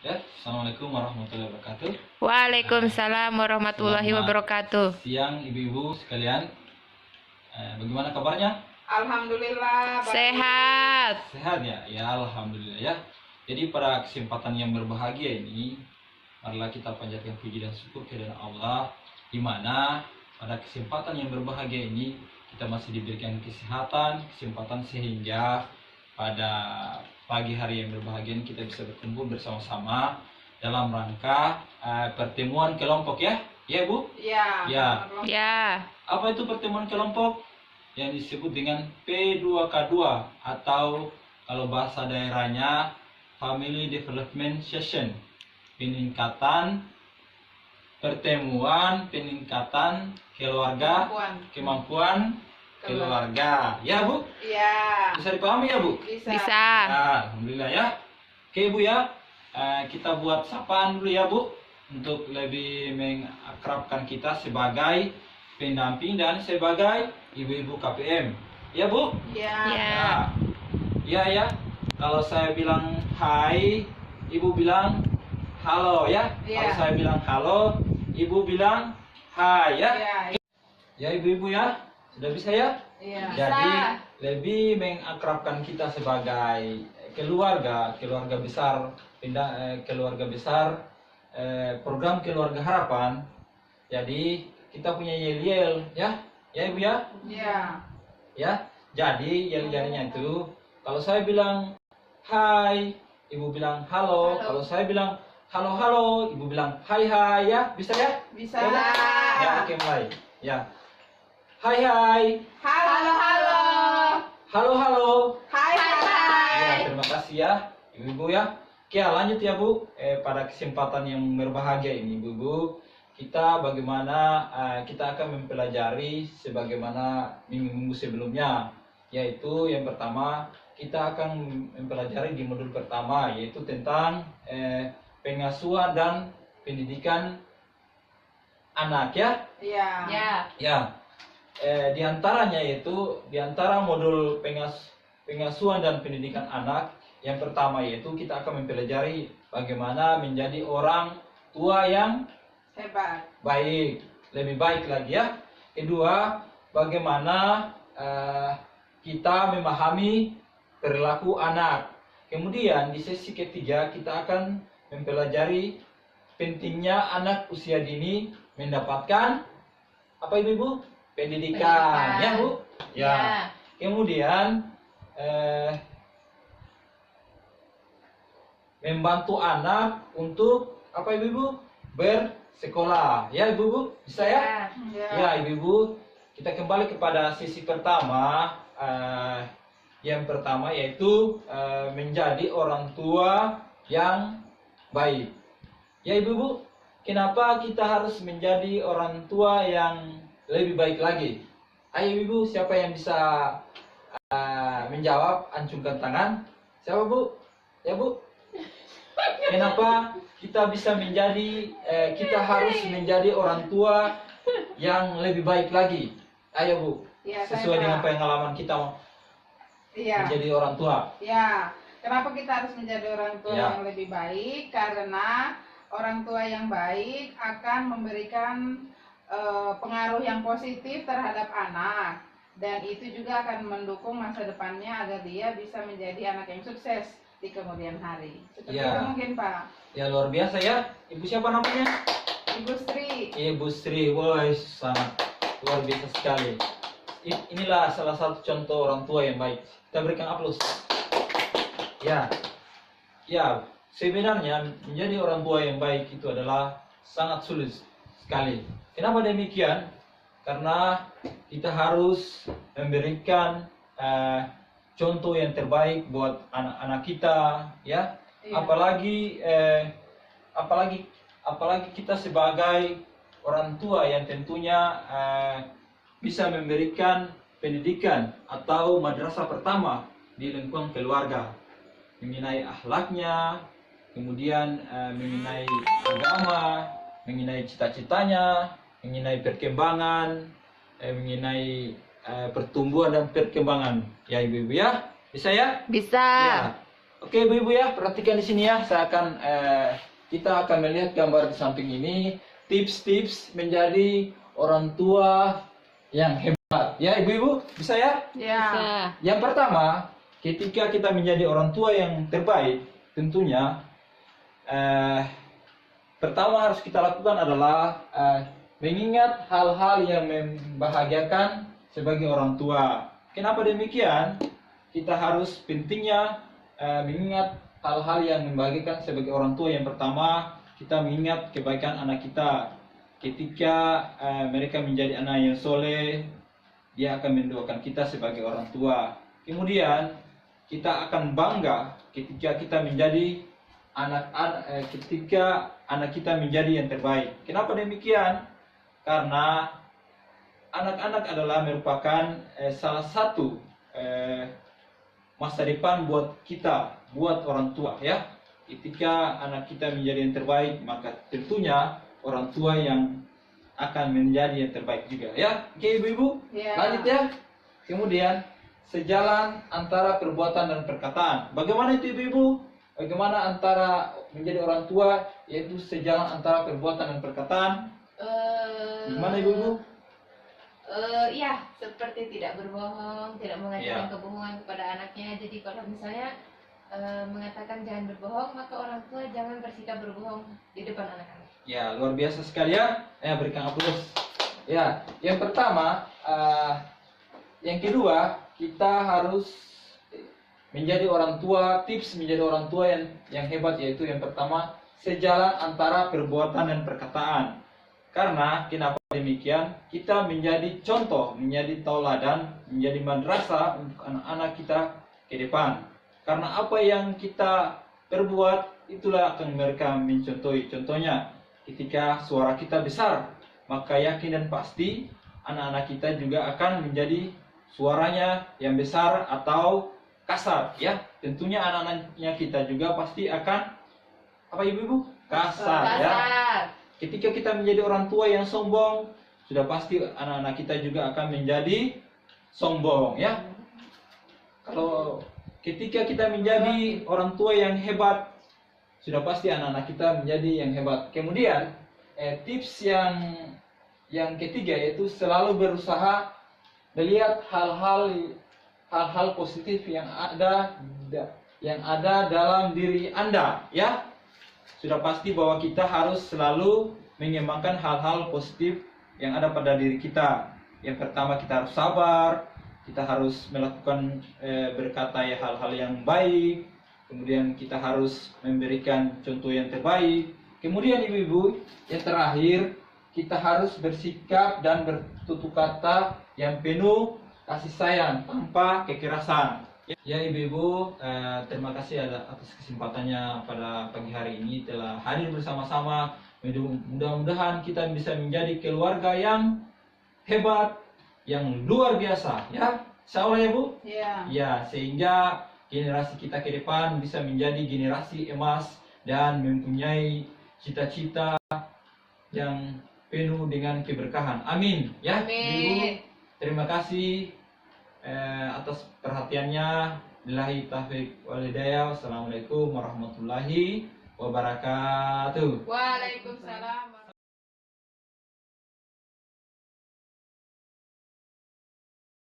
Ya, Assalamualaikum warahmatullahi wabarakatuh. Waalaikumsalam warahmatullahi Selamat wabarakatuh. siang ibu-ibu sekalian. Bagaimana kabarnya? Alhamdulillah baik. Sehat. Sehat ya? Ya, alhamdulillah ya. Jadi pada kesempatan yang berbahagia ini, marilah kita panjatkan puji dan syukur kepada Allah, di mana pada kesempatan yang berbahagia ini kita masih diberikan kesempatan sehingga pada pagi hari yang berbahagia ini kita bisa berkumpul bersama-sama dalam rangka pertemuan kelompok ya, ya Bu? Ya. Ya. Ya. Apa itu pertemuan kelompok? Yang disebut dengan P2K2 atau kalau bahasa daerahnya Family Development Session. Peningkatan keluarga, kemampuan keluarga. Ya Bu? Ya. Bisa dipahami ya Bu? Bisa. Bisa. Ya, alhamdulillah ya. Oke Bu ya, kita buat sapaan dulu ya Bu, untuk lebih mengakrabkan kita sebagai pendamping dan sebagai ibu-ibu KPM. Ya Bu? Ya. Ya. Ya ya. Kalau saya bilang hai, ibu bilang halo ya. Ya. Kalau saya bilang halo, ibu bilang hai ya. Ya. Ya ibu-ibu ya, sudah bisa ya? Ya. Jadi lebih mengakrabkan kita sebagai keluarga besar, keluarga besar, program keluarga harapan. Jadi kita punya yel-yel ya, ya ibu ya, Ya. ya. Jadi yel-yelnya itu kalau saya bilang hai, ibu bilang halo. Halo. Kalau saya bilang halo halo, ibu bilang hai hai ya, bisa ya? Bisa. Ya, oke mulai. Ya. Hai hai. Halo halo. Halo halo. Hai Ya, hai. terima kasih ya, ibu-ibu ya. Oke, lanjut ya Bu. Pada kesempatan yang berbahagia ini, ibu-ibu, kita bagaimana kita akan mempelajari sebagaimana minggu-minggu sebelumnya, yaitu yang pertama kita akan mempelajari di modul pertama, yaitu tentang pengasuhan dan pendidikan anak ya. Ya. Ya. Ya. Di antaranya yaitu di antara modul pengasuhan dan pendidikan anak, yang pertama yaitu kita akan mempelajari bagaimana menjadi orang tua yang Hebat. baik, lebih baik lagi ya. Kedua, bagaimana kita memahami perilaku anak. Kemudian di sesi ketiga kita akan mempelajari pentingnya anak usia dini mendapatkan apa ibu-ibu? Pendidikan. Ya Bu? Ya. Kemudian membantu anak untuk apa ibu-ibu? Bersekolah. Ya ibu-ibu? Bisa ya? Ya. Ya ibu-ibu, kita kembali kepada sesi pertama. Yang pertama yaitu menjadi orang tua yang baik. Ya ibu-ibu, kenapa kita harus menjadi orang tua yang lebih baik lagi? Ayo ibu, siapa yang bisa menjawab? Acungkan tangan. Siapa Bu? Ya Bu? Kenapa kita bisa menjadi kita harus menjadi orang tua yang lebih baik lagi? Ayo Bu, Ya, sesuai saya, dengan Pak. pengalaman kita Iya. menjadi orang tua. Ya. Kenapa kita harus menjadi orang tua Ya. yang lebih baik? Karena orang tua yang baik akan memberikan pengaruh yang positif terhadap anak, dan itu juga akan mendukung masa depannya agar dia bisa menjadi anak yang sukses di kemudian hari. Seperti Ya. itu mungkin Pak. Ya luar biasa ya. Ibu siapa namanya? Ibu Sri. Ibu Sri. Woi, sangat luar biasa sekali. Inilah salah satu contoh orang tua yang baik. Kita berikan aplaus. Ya. Ya, sebenarnya menjadi orang tua yang baik itu adalah sangat sulit sekali. Kenapa demikian? Karena kita harus memberikan contoh yang terbaik buat anak-anak kita, ya. Iya. Apalagi kita sebagai orang tua yang tentunya bisa memberikan pendidikan atau madrasah pertama di lingkungan keluarga, mengenai akhlaknya, kemudian mengenai agama, mengenai cita-citanya, mengenai perkembangan, mengenai pertumbuhan dan perkembangan. Ya ibu-ibu ya, bisa ya? Bisa. Ya. Oke ibu-ibu ya, perhatikan di sini ya. Kita akan melihat gambar di samping ini, tips-tips menjadi orang tua yang hebat. Ya ibu-ibu, bisa ya? Ya. Yang pertama, ketika kita menjadi orang tua yang terbaik, tentunya pertama harus kita lakukan adalah mengingat hal-hal yang membahagiakan sebagai orang tua. Kenapa demikian? Kita harus pentingnya mengingat hal-hal yang membahagiakan sebagai orang tua. Yang pertama, kita mengingat kebaikan anak kita. Ketika mereka menjadi anak yang soleh, dia akan mendoakan kita sebagai orang tua. Kemudian kita akan bangga ketika kita menjadi ketika anak kita menjadi yang terbaik. Kenapa demikian? Karena anak-anak adalah merupakan salah satu masa depan buat kita, buat orang tua ya. Ketika anak kita menjadi yang terbaik, maka tentunya orang tua yang akan menjadi yang terbaik juga ya. Oke ibu-ibu, lanjut ya. Kemudian sejalan antara perbuatan dan perkataan. Bagaimana itu ibu-ibu? Bagaimana antara menjadi orang tua, yaitu sejalan antara perbuatan dan perkataan? Gimana ibu-ibu? Ya, seperti tidak berbohong, tidak mengatakan kebohongan kepada anaknya. Jadi kalau misalnya mengatakan jangan berbohong, maka orang tua jangan bersikap berbohong di depan anak-anak. Ya, luar biasa sekali ya. Berikan aplaus. Ya, yang pertama, yang kedua, kita harus menjadi orang tua. Tips menjadi orang tua yang hebat yaitu yang pertama, sejalan antara perbuatan dan perkataan. Karena kenapa demikian? Kita menjadi contoh, menjadi tauladan, menjadi madrasah untuk anak-anak kita ke depan. Karena apa yang kita perbuat, itulah akan mereka mencontohi. Contohnya, ketika suara kita besar, maka yakin dan pasti anak-anak kita juga akan menjadi suaranya yang besar atau kasar ya. Tentunya anak-anaknya kita juga pasti akan apa ibu-ibu? Kasar ya. Ketika kita menjadi orang tua yang sombong, sudah pasti anak-anak kita juga akan menjadi sombong ya. Kalau ketika kita menjadi orang tua yang hebat, sudah pasti anak-anak kita menjadi yang hebat. Kemudian tips yang ketiga yaitu selalu berusaha melihat hal-hal positif yang ada dalam diri Anda ya. Sudah pasti bahwa kita harus selalu mengembangkan hal-hal positif yang ada pada diri kita. Yang pertama, kita harus sabar, kita harus melakukan berkata hal-hal yang baik. Kemudian kita harus memberikan contoh yang terbaik. Kemudian ibu-ibu, yang terakhir, kita harus bersikap dan bertutur kata yang penuh kasih sayang tanpa kekerasan. Ya ibu-ibu, terima kasih atas kesempatannya pada pagi hari ini telah hadir bersama-sama. Mudah-mudahan kita bisa menjadi keluarga yang hebat, yang luar biasa ya. Insyaallah ya Bu. Ya, sehingga generasi kita ke depan bisa menjadi generasi emas dan mempunyai cita-cita yang penuh dengan keberkahan. Amin ya. Amin. Ibu, terima kasih atas perhatiannya. Billahi taufiq wal hidayah. Wassalamualaikum warahmatullahi wabarakatuh. Waalaikumsalam.